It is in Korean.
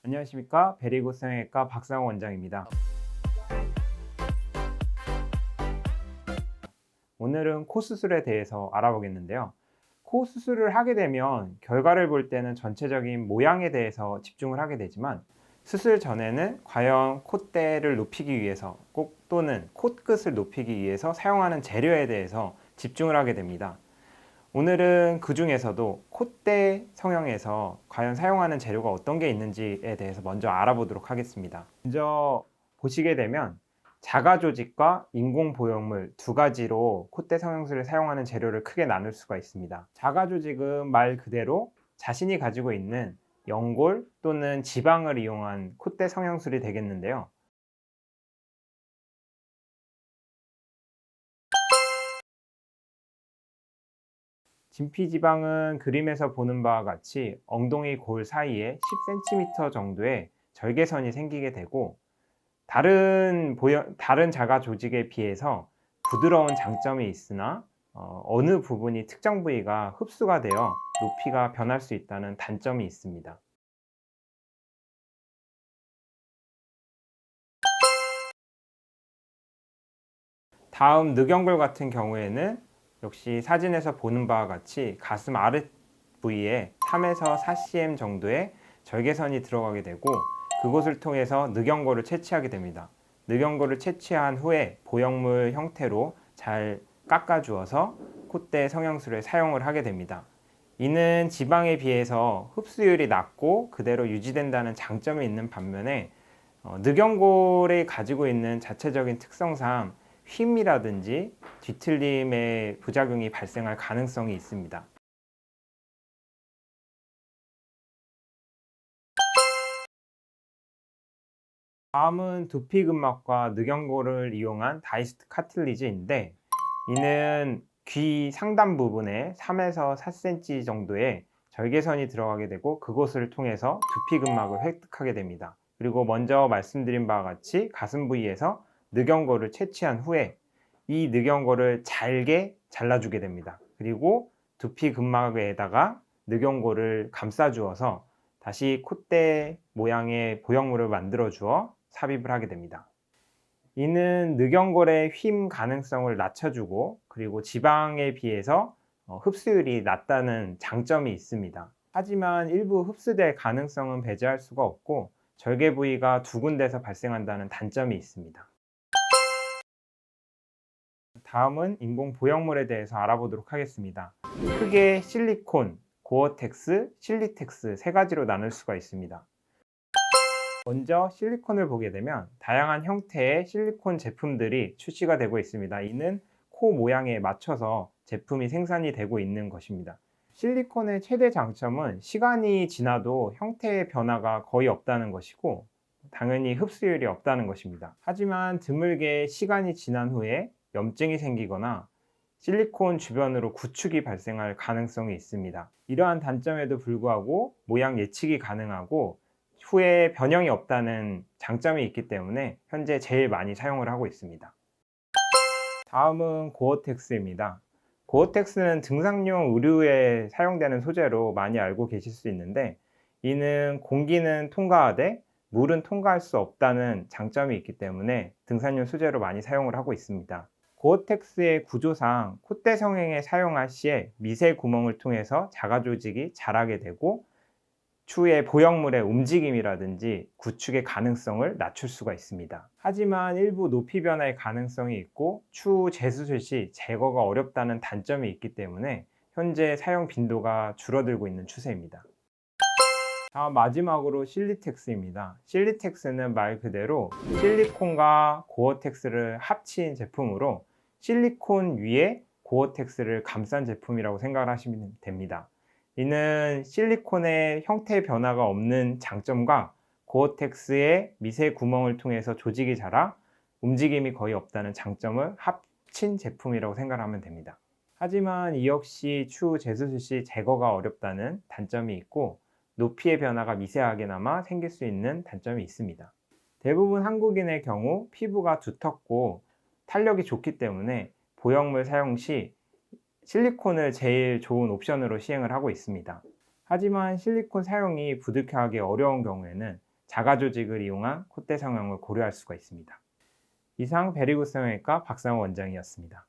안녕하십니까. 베리굿 성형외과 박상호 원장입니다. 오늘은 코 수술에 대해서 알아보겠는데요. 코 수술을 하게 되면 결과를 볼 때는 전체적인 모양에 대해서 집중을 하게 되지만, 수술 전에는 과연 콧대를 높이기 위해서 또는 코끝을 높이기 위해서 사용하는 재료에 대해서 집중을 하게 됩니다. 오늘은 그 중에서도 콧대 성형에서 과연 사용하는 재료가 어떤 게 있는지에 대해서 먼저 알아보도록 하겠습니다. 먼저 보시게 되면 자가 조직과 인공 보형물 두 가지로 콧대 성형술에 사용하는 재료를 크게 나눌 수가 있습니다. 자가 조직은 말 그대로 자신이 가지고 있는 연골 또는 지방을 이용한 콧대 성형술이 되겠는데요. 진피지방은 그림에서 보는 바와 같이 엉덩이 골 사이에 10cm 정도의 절개선이 생기게 되고, 다른 자가 조직에 비해서 부드러운 장점이 있으나 어느 부분이 특정 부위가 흡수가 되어 높이가 변할 수 있다는 단점이 있습니다. 다음 늑연골 같은 경우에는 역시 사진에서 보는 바와 같이 가슴 아랫 부위에 3에서 4cm 정도의 절개선이 들어가게 되고, 그곳을 통해서 늑연골을 채취하게 됩니다. 늑연골을 채취한 후에 보형물 형태로 잘 깎아주어서 콧대 성형술에 사용을 하게 됩니다. 이는 지방에 비해서 흡수율이 낮고 그대로 유지된다는 장점이 있는 반면에, 늑연골이 가지고 있는 자체적인 특성상 휨이라든지 뒤틀림의 부작용이 발생할 가능성이 있습니다. 다음은 두피근막과 늑연골을 이용한 다이스트 카틸리지인데, 이는 귀 상단 부분에 3에서 4cm 정도의 절개선이 들어가게 되고 그곳을 통해서 두피근막을 획득하게 됩니다. 그리고 먼저 말씀드린 바와 같이 가슴 부위에서 늑연골을 채취한 후에 이 늑연골을 잘게 잘라주게 됩니다. 그리고 두피근막에다가 늑연골을 감싸주어서 다시 콧대 모양의 보형물을 만들어 주어 삽입을 하게 됩니다. 이는 늑연골의 휨 가능성을 낮춰주고, 그리고 지방에 비해서 흡수율이 낮다는 장점이 있습니다. 하지만 일부 흡수될 가능성은 배제할 수가 없고, 절개 부위가 두 군데서 발생한다는 단점이 있습니다. 다음은 인공 보형물에 대해서 알아보도록 하겠습니다. 크게 실리콘, 고어텍스, 실리텍스 세 가지로 나눌 수가 있습니다. 먼저 실리콘을 보게 되면 다양한 형태의 실리콘 제품들이 출시가 되고 있습니다. 이는 코 모양에 맞춰서 제품이 생산이 되고 있는 것입니다. 실리콘의 최대 장점은 시간이 지나도 형태의 변화가 거의 없다는 것이고, 당연히 흡수율이 없다는 것입니다. 하지만 드물게 시간이 지난 후에 염증이 생기거나 실리콘 주변으로 구축이 발생할 가능성이 있습니다. 이러한 단점에도 불구하고 모양 예측이 가능하고 후에 변형이 없다는 장점이 있기 때문에 현재 제일 많이 사용을 하고 있습니다. 다음은 고어텍스입니다. 고어텍스는 등산용 의류에 사용되는 소재로 많이 알고 계실 수 있는데, 이는 공기는 통과하되 물은 통과할 수 없다는 장점이 있기 때문에 등산용 소재로 많이 사용을 하고 있습니다. 고어텍스의 구조상 콧대 성형에 사용할 시에 미세 구멍을 통해서 자가 조직이 자라게 되고 추후에 보형물의 움직임이라든지 구축의 가능성을 낮출 수가 있습니다. 하지만 일부 높이 변화의 가능성이 있고 추후 재수술 시 제거가 어렵다는 단점이 있기 때문에 현재 사용 빈도가 줄어들고 있는 추세입니다. 다음 마지막으로 실리텍스입니다. 실리텍스는 말 그대로 실리콘과 고어텍스를 합친 제품으로 실리콘 위에 고어텍스를 감싼 제품이라고 생각을 하시면 됩니다. 이는 실리콘의 형태 변화가 없는 장점과 고어텍스의 미세 구멍을 통해서 조직이 자라 움직임이 거의 없다는 장점을 합친 제품이라고 생각하면 됩니다. 하지만 이 역시 추후 재수술 시 제거가 어렵다는 단점이 있고, 높이의 변화가 미세하게나마 생길 수 있는 단점이 있습니다. 대부분 한국인의 경우 피부가 두텁고 탄력이 좋기 때문에 보형물 사용 시 실리콘을 제일 좋은 옵션으로 시행을 하고 있습니다. 하지만 실리콘 사용이 부득이하게 어려운 경우에는 자가 조직을 이용한 콧대 성형을 고려할 수가 있습니다. 이상 베리고스 성형외과 박상호 원장이었습니다.